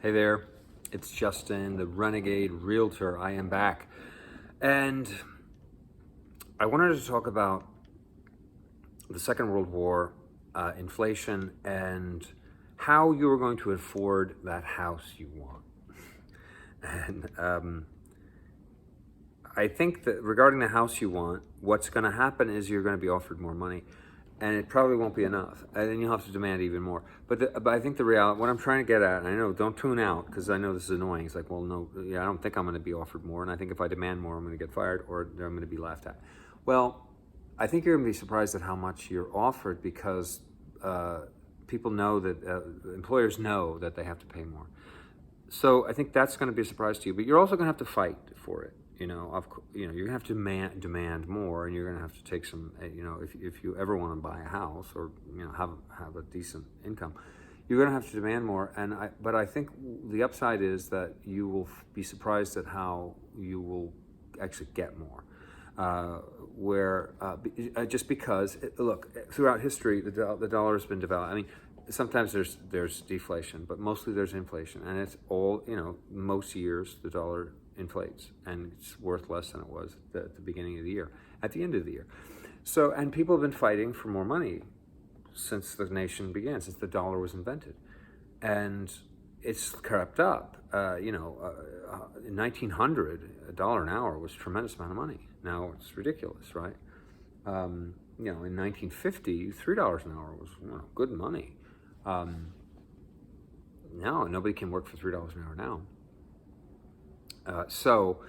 Hey there, it's Justin, the Renegade Realtor. I am back. And I wanted to talk about the Second World War, inflation, and how you are going to afford that house you want. And I think that regarding the house you want, what's going to happen is you're going to be offered more money. And it probably won't be enough, and then you'll have to demand even more. But I think the reality, what I'm trying to get at, and I know, don't tune out, because I know this is annoying. It's like, well, no, yeah, I don't think I'm going to be offered more, and I think if I demand more, I'm going to get fired, or I'm going to be laughed at. Well, I think you're going to be surprised at how much you're offered, because people know that, employers know that they have to pay more. So I think that's going to be a surprise to you, but you're also going to have to fight for it. You're going to have to demand more, and you're going to have to take some. If you ever want to buy a house or have a decent income, you're going to have to demand more. But I think the upside is that you will be surprised at how you will actually get more. Just because look, throughout history, the dollar has been devalued. I mean, sometimes there's deflation, but mostly there's inflation, and it's all most years the dollar inflates and it's worth less than it was at the beginning of the year, at the end of the year. So, and people have been fighting for more money since the nation began, since the dollar was invented, and it's crept up. In 1900, $1 an hour was a tremendous amount of money. Now it's ridiculous, right? In 1950, $3 an hour was good money. Now nobody can work for $3 an hour now. So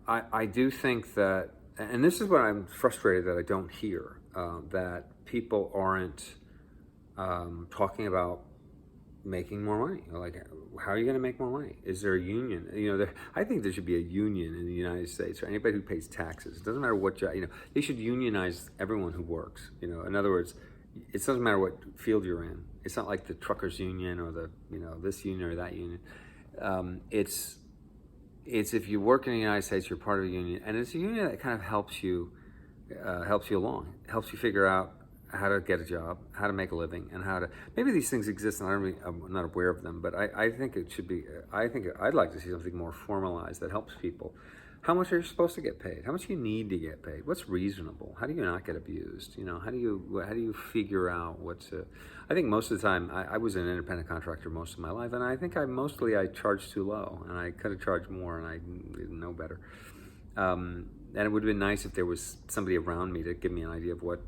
I do think that, and this is what I'm frustrated that I don't hear, that people aren't talking about making more money. Like, how are you going to make more money? Is there a union? I think there should be a union in the United States, or anybody who pays taxes. It doesn't matter what job, they should unionize everyone who works. In other words, it doesn't matter what field you're in. It's not like the truckers union or the, this union or that union. It's if you work in the United States, you're part of a union, and it's a union that kind of helps you along, helps you figure out how to get a job, how to make a living, and how to, maybe these things exist and I'm not aware of them, but I think it should be, I'd like to see something more formalized that helps people. How much are you supposed to get paid? How much do you need to get paid? What's reasonable? How do you not get abused? How do you figure out I think most of the time, I was an independent contractor most of my life, and I think I charged too low, and I could have charged more, and I didn't know better. And it would have been nice if there was somebody around me to give me an idea of what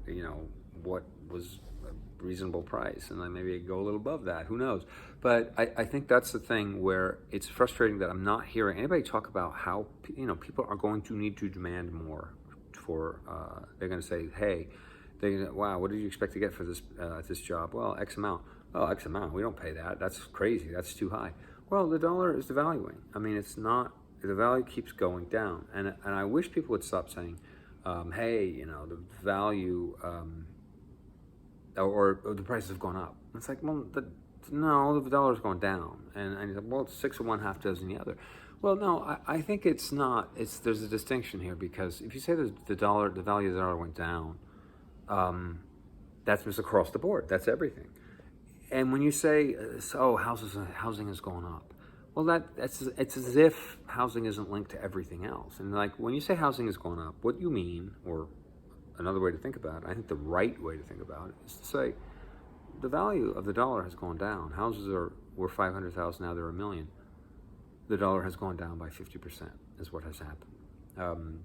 was a reasonable price, and then maybe I'd go a little above that. Who knows? But I think that's the thing where it's frustrating that I'm not hearing anybody talk about how people are going to need to demand more for. They're going to say, hey, wow, what did you expect to get for this job? Well, X amount. Oh, X amount. We don't pay that. That's crazy. That's too high. Well, the dollar is devaluing. I mean, it's not. The value keeps going down, and I wish people would stop saying, hey, the value. Or the prices have gone up. It's like, well, no, the dollar's going down, and he's like, well, it's 6 of one, half dozen the other. Well, no, I think it's not. There's a distinction here, because if you say the value of the dollar went down, that's just across the board. That's everything. And when you say, housing has gone up, well, it's as if housing isn't linked to everything else. And like, when you say housing has gone up, what you mean, or another way to think about it, I think the right way to think about it, is to say the value of the dollar has gone down. Houses were 500,000, now they're $1 million. The dollar has gone down by 50%, is what has happened.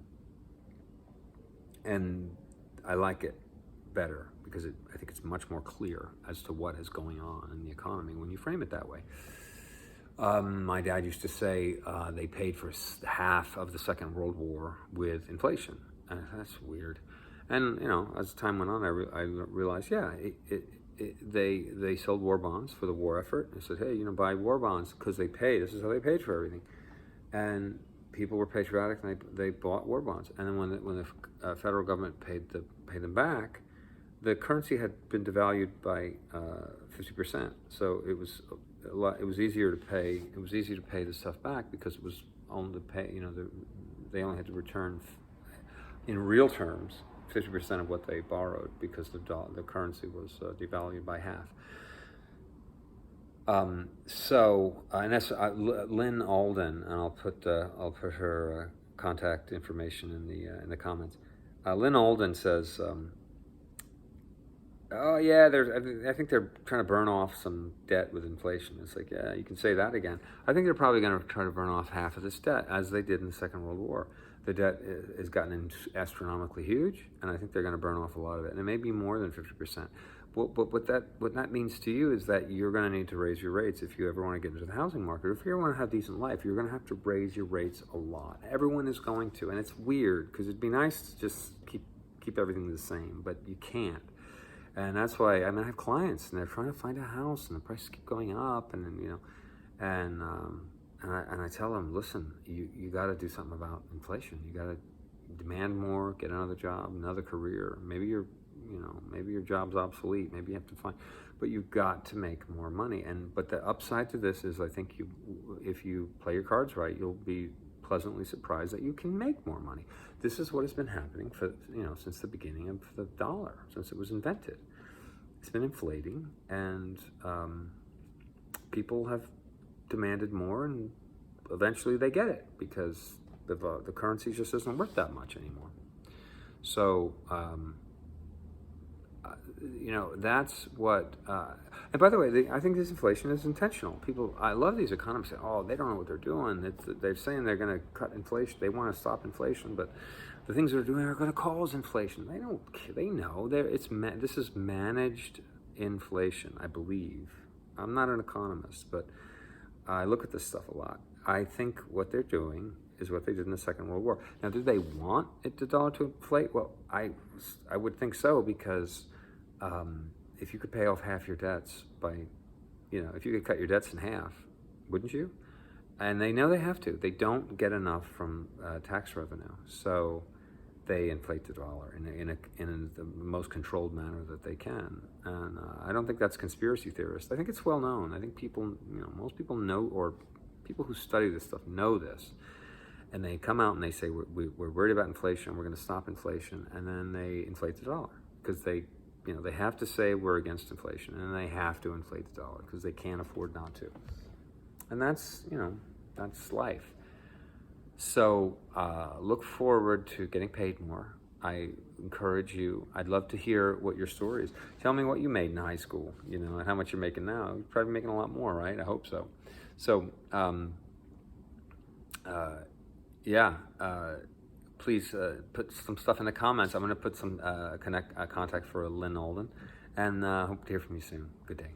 And I like it better, because I think it's much more clear as to what is going on in the economy when you frame it that way. My dad used to say they paid for half of the Second World War with inflation. That's weird. And as time went on, I realized, yeah, they sold war bonds for the war effort. They said, hey, buy war bonds because they pay. This is how they paid for everything. And people were patriotic, and they bought war bonds. And then when the federal government paid them back, the currency had been devalued by 50%. So it was easier to pay. It was easy to pay the stuff back, because it was only to pay. They only had to return in real terms 50% of what they borrowed, because the currency was devalued by half. And that's Lynn Alden, and I'll put her contact information in the comments. Lynn Alden says, "Oh yeah, I think they're trying to burn off some debt with inflation." It's like, yeah, you can say that again. I think they're probably going to try to burn off half of this debt, as they did in the Second World War. The debt has gotten astronomically huge, and I think they're going to burn off a lot of it, and it may be more than 50%. But what that means to you is that you're going to need to raise your rates if you ever want to get into the housing market. If you ever want to have a decent life, you're going to have to raise your rates a lot. Everyone is going to, and it's weird because it'd be nice to just keep everything the same, but you can't. And that's why, I have clients and they're trying to find a house and the prices keep going up, and and I tell them, listen, you got to do something about inflation. You got to demand more, get another job, another career. Maybe your job's obsolete. Maybe you have to find, but you've got to make more money. But the upside to this is, I think if you play your cards right, you'll be pleasantly surprised that you can make more money. This is what has been happening for since the beginning of the dollar, since it was invented. It's been inflating, and people have demanded more, and eventually they get it because the currency just isn't worth that much anymore. So that's what. And by the way, I think this inflation is intentional. I love these economists say, "Oh, they don't know what they're doing. They're saying they're going to cut inflation. They want to stop inflation, but the things they're doing are going to cause inflation." They don't. They know. This is managed inflation, I believe. I'm not an economist, but I look at this stuff a lot. I think what they're doing is what they did in the Second World War. Now, do they want the dollar to inflate? Well, I would think so, because if you could pay off half your debts if you could cut your debts in half, wouldn't you? And they know they have to. They don't get enough from tax revenue, so they inflate the dollar in the most controlled manner that they can. And I don't think that's conspiracy theorists. I think it's well known. I think most people know, or people who study this stuff know this. And they come out and they say, we're worried about inflation, we're going to stop inflation, and then they inflate the dollar because they have to say we're against inflation, and they have to inflate the dollar because they can't afford not to. And that's life. So look forward to getting paid more. I encourage you. I'd love to hear what your story is. Tell me what you made in high school, and how much you're making now. You're probably making a lot more, right? I hope so. So, please put some stuff in the comments. I'm going to put some contact for Lynn Alden, and hope to hear from you soon. Good day.